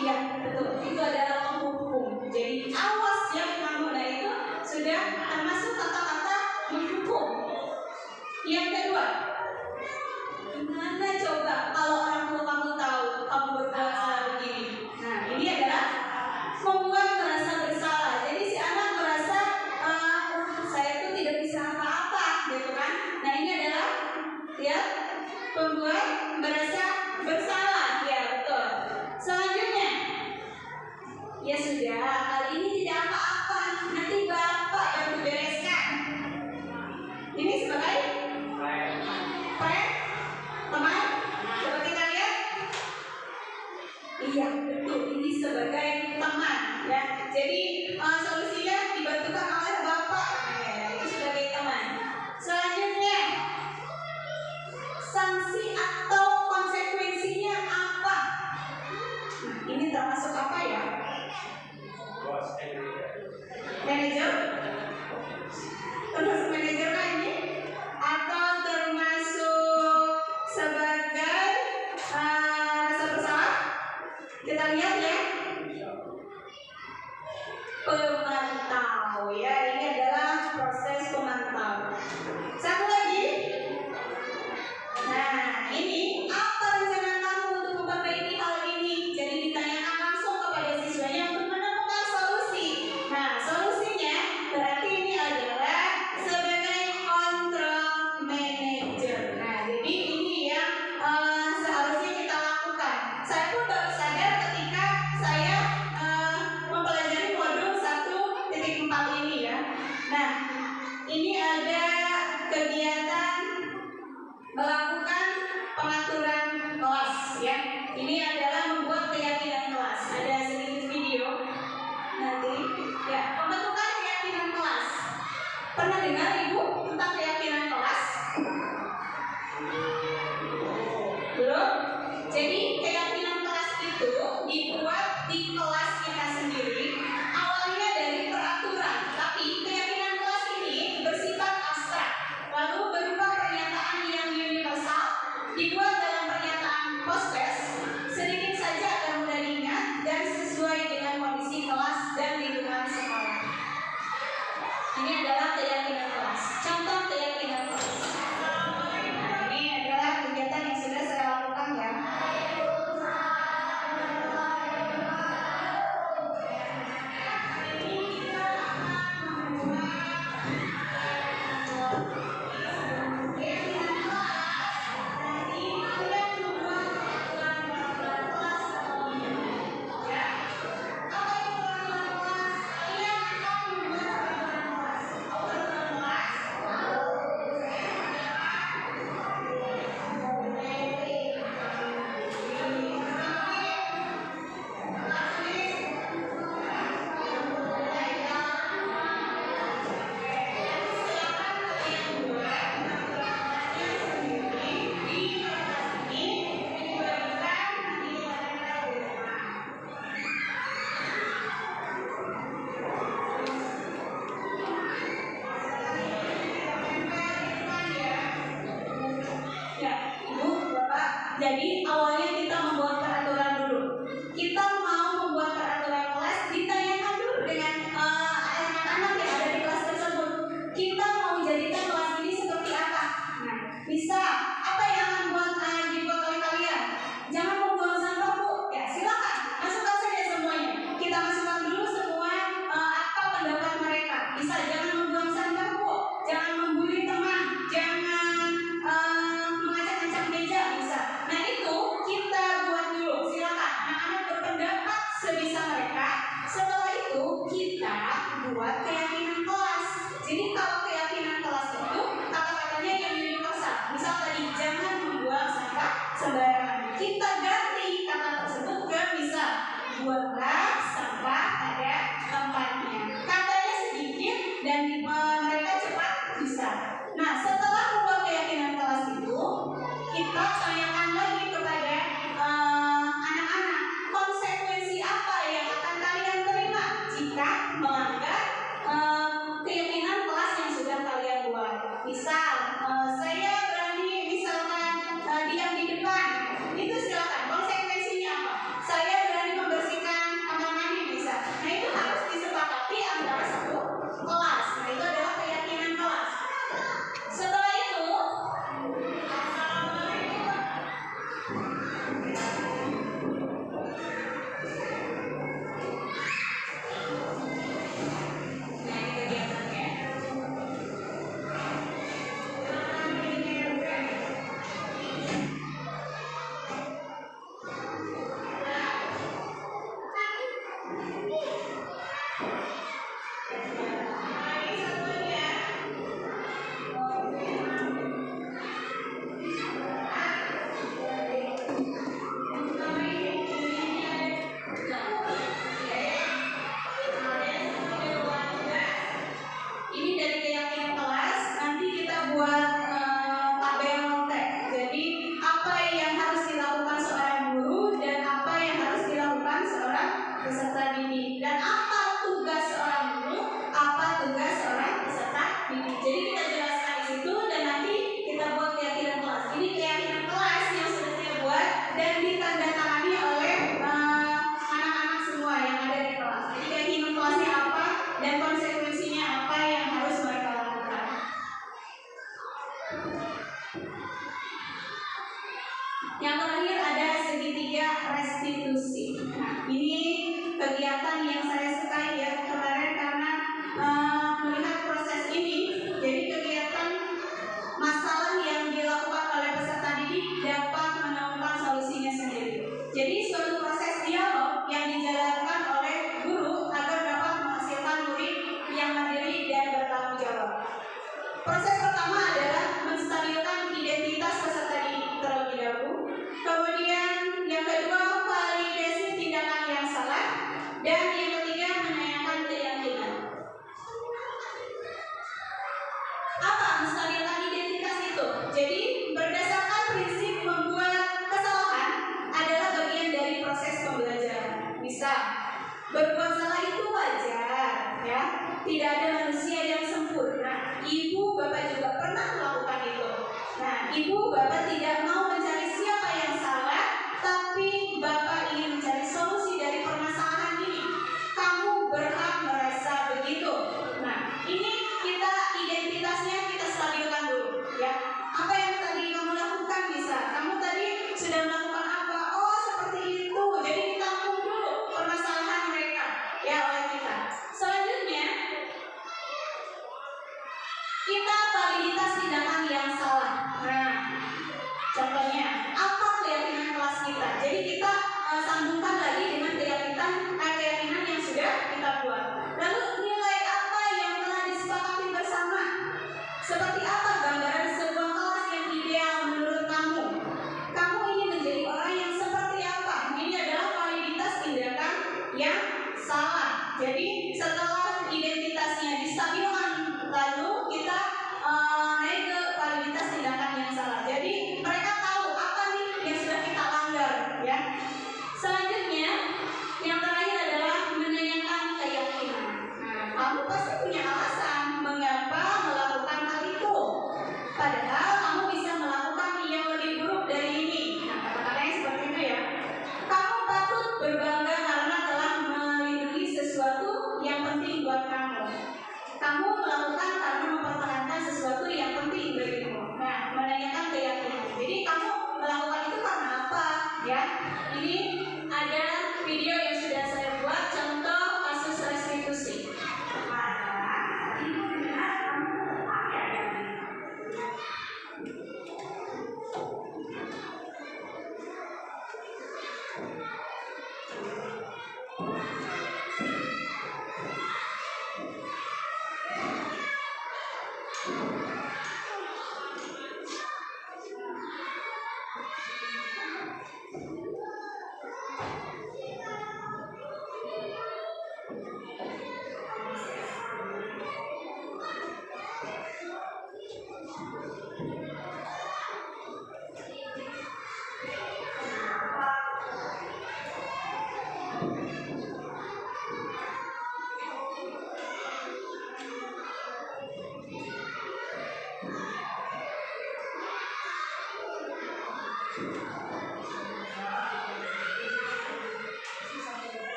Iya, betul. Itu adalah menghukum. Jadi awas yang kamu, nah itu sudah termasuk kata-kata menghukum. Yang kedua, gimana coba kalau orang tua kamu tahu kamu berbuat salah begini? Nah, ini adalah membuat merasa bersalah. Jadi si anak merasa saya tuh tidak bisa apa-apa, gitu kan? Nah, ini adalah ya membuat merasa bersalah. Ya, betul. Selanjutnya, ya sudah, kali ini tidak apa-apa, nanti bapak yang bereskan. Ini sebagai teman, coba kita lihat. Iya, betul. Ini sebagai teman, ya. Jadi solusinya dibantukan oleh bapak, ya, itu sebagai teman. Selanjutnya, sanksi atau konsekuensinya apa? Nah, ini termasuk apa ya? Manajer? Termasuk manajer kan ini? Atau termasuk sebagai rasa bersalah? Kita lihat ya. Pemantau, ya, ini adalah proses pemantau. Satu lagi. Nah, ini apa rencana kamu untuk memperbaiki hal ini? Jadi ditanyakan langsung kepada siswanya untuk menemukan solusi. Nah, solusinya berarti ini adalah sebagai control manager. Nah, jadi ini yang seharusnya kita lakukan. Saya pun baru sadar ketika saya mempelajari modul 1.4 ini ya. Nah, ini ada kegiatan melakukan pengaturan kelas ya. Ini adalah membuat keyakinan kelas. Ada sedikit video nanti ya, pembentukan keyakinan kelas. Pernah dengar Ibu tentang keyakinan kelas? Belum? Jadi keyakinan kelas itu dibuat di kelas kita sendiri. Awalnya dari peraturan, tapi keyakinan kelas ini bersifat abstrak, lalu berupa pernyataan yang universal, dibuat dalam pernyataan post-test, sedikit saja agar mudah diingat dan sesuai dengan kondisi kelas dan lingkungan sekolah. Ini adalah keyakinan kelas. Contoh keyakinan kelas. Nah, ini adalah kegiatan yang sudah saya lakukan ya. Jadi awalnya kita membuat peraturan dulu. Kita mau membuat peraturan kelas, ditanyakan dulu dengan anak-anak yang ada di kelas tersebut. Kita mau jadikan kelas ini seperti apa? Nah, bisa apa yang akan dibuat oleh kalian? Jangan membuang sampah, Bu. Ya, silakan masukkan saja semuanya. Kita masukkan dulu semua apa pendapat mereka. Bisa jangan membuang sampah, Bu. Jangan membuli teman. Jangan mengacak-acak meja, bisa. Nah, itu kita buat dulu. Silakan anak-anak berpendapat sebisa mereka. Setelah itu kita buat keyakinan kelas. Jadi kalau keyakinan kelas itu kata-katanya yang universal. Misal tadi jangan membuang sampah sembarangan. Kita ganti kata tersebut ke misal buanglah sampah pada tempatnya. Katanya sedikit dan mereka cepat bisa. Nah, setelah membuat keyakinan kelas itu, kita tanyakan lagi kepada anak-anak, konsekuensi apa yang akan kalian terima jika melanggar keyakinan kelas yang sudah kalian buat. Misal, saya berani misalkan diam di depan, itu silakan. Konsekuensinya apa? Saya berani membersihkan kegiatan yang saya sukai ya kemarin karena melihat proses ini. Jadi kegiatan masalah yang dilakukan oleh peserta didik dapat menemukan solusinya sendiri. Jadi suatu proses dialog yang dijalankan oleh guru agar dapat menghasilkan murid yang mandiri dan bertanggung jawab. Proses pertama adalah menstabilkan identitas peserta didik terlebih dahulu. Kemudian yang kedua, validasi tindakan yang salah. Dan yang ketiga, menanyakan keyakinan. Apa menstabilkan identitas itu? Jadi berdasarkan prinsip membuat kesalahan adalah bagian dari proses pembelajaran. Misal, berbuat salah itu wajar, ya. Tidak ada manusia yang sempurna. Ibu bapak juga pernah melakukan itu. Nah, ibu bapak tidak mau mencari siapa yang salah, tapi bapak ingin mencari solusi dari permasalahan ini. Kamu berhak merasa begitu. Nah, ini kita identitasnya kita stabilkan dulu, ya. Apa yang tadi kamu lakukan bisa? Kamu tadi sudah melakukan apa? Oh, seperti itu. Jadi ditampung dulu permasalahan mereka, ya, oleh kita. Selanjutnya, kita validitas tindakan yang salah. Nah, contohnya, apa keyakinan kelas kita? Jadi kita sambungkan lagi dengan keyakinan yang sudah kita buat. Lalu nilai apa yang telah disepakati bersama? Seperti apa gambaran sebuah kelas yang ideal menurut kamu? Kamu ingin menjadi orang yang seperti apa? Ini adalah validitas tindakan yang salah. Jadi setelah identitasnya distabilkan, lalu kita naik ke validitas tindakan yang salah. Jadi mereka tahu apa nih yang sudah kita langgar, ya. Selanjutnya, yang terakhir adalah menanyakan keyakinan. Nah, kamu pasti punya alasan mengapa melakukan hal itu. Padahal kamu bisa melakukan yang lebih buruk dari ini. Nah, kata-katanya seperti itu, ya. Kamu patut berbangga karena telah melindungi sesuatu yang penting buat kamu. Kamu melakukan karena mempertahankan sesuatu yang penting bagimu. Nah, menanyakan keyakinan. Jadi kamu melakukan itu karena apa? Ya, ini ada video yang sudah saya buat contoh kasus restitusi. Ibu benar kamu pakai ya?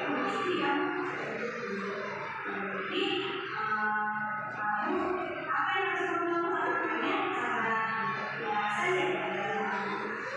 kondisi yang jadi apa yang harus kamu lakukan? Ya saja.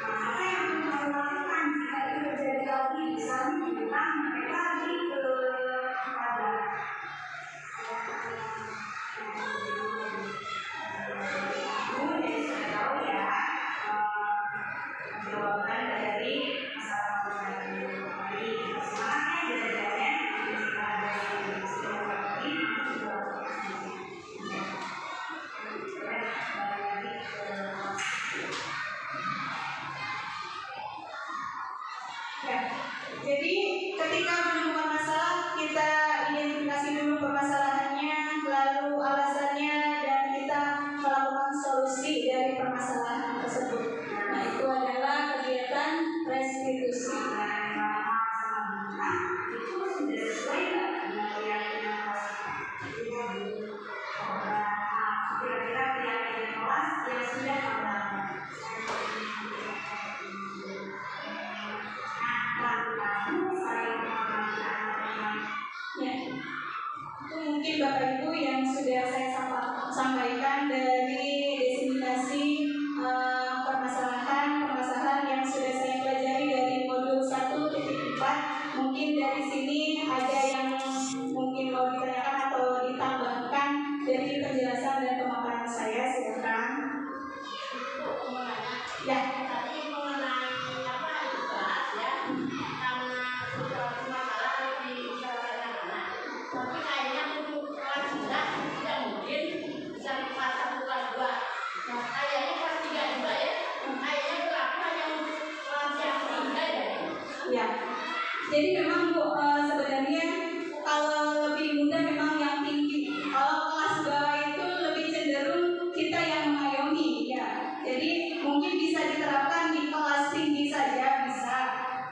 Apa yang kamu lakukan jika itu terjadi lagi? Misalnya kita lagi ke jadi sudah tahu ya jawaban dari masalah tadi. Semangatnya belajarnya jika ada yang istilah tadi jadi ketika menemukan masalah, kita identifikasi dulu permasalahannya, lalu alasannya, dan kita melakukan solusi dari permasalahan tersebut. Nah, itu adalah kegiatan restitusi. Itu sudah sesuai dengan keyakinan kira-kira keyakinan kelas yang sudah kamu mungkin Bapak Ibu yang sudah saya sampaikan dari diseminasi permasalahan yang sudah saya pelajari dari modul 1.4. Mungkin dari sini ada yang mungkin mau ditanyakan atau ditambahkan dari penjelasan dan pemaparan saya, silakan. Ya. Tadi mengenai apa itu bahas ya, karena masalah dibicarakan anak. Tapi kayaknya untuk kelas 9 tidak mungkin bisa kelas 1 kelas 2. Nah, kayaknya kelas 3 juga ya. Kayaknya berlaku hanya untuk kelas yang 3 ya. Ya. Jadi memang Bu, sebenarnya kalau lebih mudah memang yang tinggi. Kalau kelas bawah itu lebih cenderung kita yang mengayomi ya. Jadi mungkin bisa diterapkan di kelas tinggi saja bisa.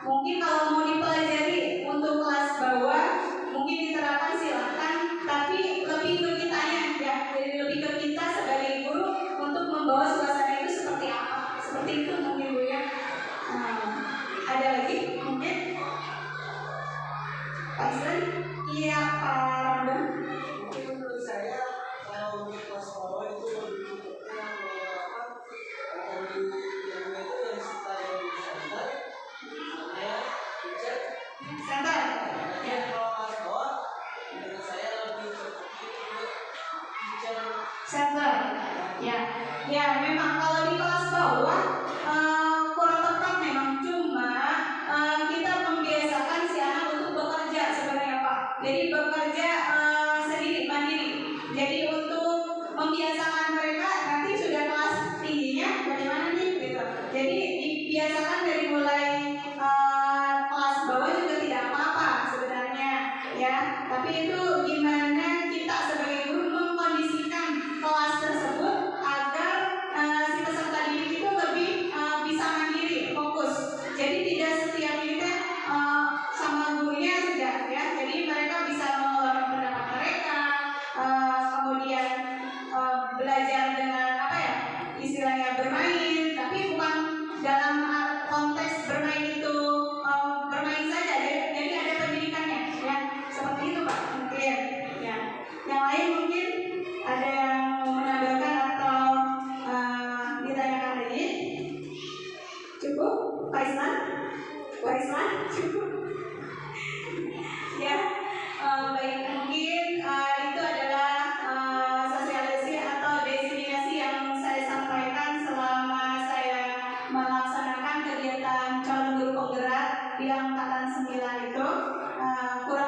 Mungkin kalau mau dipelajari untuk kelas bawah mungkin diterapkan silahkan, tapi lebih ke kitanya ya. Jadi lebih ke kita sebagai guru untuk membawa suasana itu seperti apa. Seperti itu mungkin Bu ya. Ada lagi mungkin? Pak Islan? Iya, Pak Rambang. Mungkin menurut saya kalau untuk kelas bawah itu lebih cukupnya atau di yang itu yang kita yang di center, saya cek Center. ya. Kalau kelas bawah menurut saya lebih cocok untuk teacher Center. Ya memang kalau di kelas bawah kurang tepat memang, cuma kita membiasakan si anak untuk bekerja sebenarnya Pak. Jadi bekerja sendiri mandiri. Jadi untuk membiasakan mereka nanti sudah kelas tingginya bagaimana nih gitu. Jadi dibiasakan dari mulai kelas bawah juga tidak apa-apa sebenarnya ya. Tapi itu gimana kita sebagai guru mengkondisikan kelas tersebut agar si peserta didik itu lebih bisa mandiri, fokus. Jadi tidak setiap unitnya sama gurunya sudah ya. Jadi mereka bisa mengeluarkan pendapat mereka, kemudian belajar dengan apa ya istilahnya bermain, tapi bukan dalam konteks bermain itu bermain saja. Jadi ada pendidikannya ya. Seperti itu Pak mungkin ya. Yang lain mungkin ada yang mau menambahkan atau ditanyakan lagi? Cukup? Pak Islan? Pak Islan? Cukup? Ya, baik, mungkin itu adalah sosialisasi atau diseminasi yang saya sampaikan selama saya melaksanakan kegiatan calon guru penggerak di angkatan 9 itu. Kurang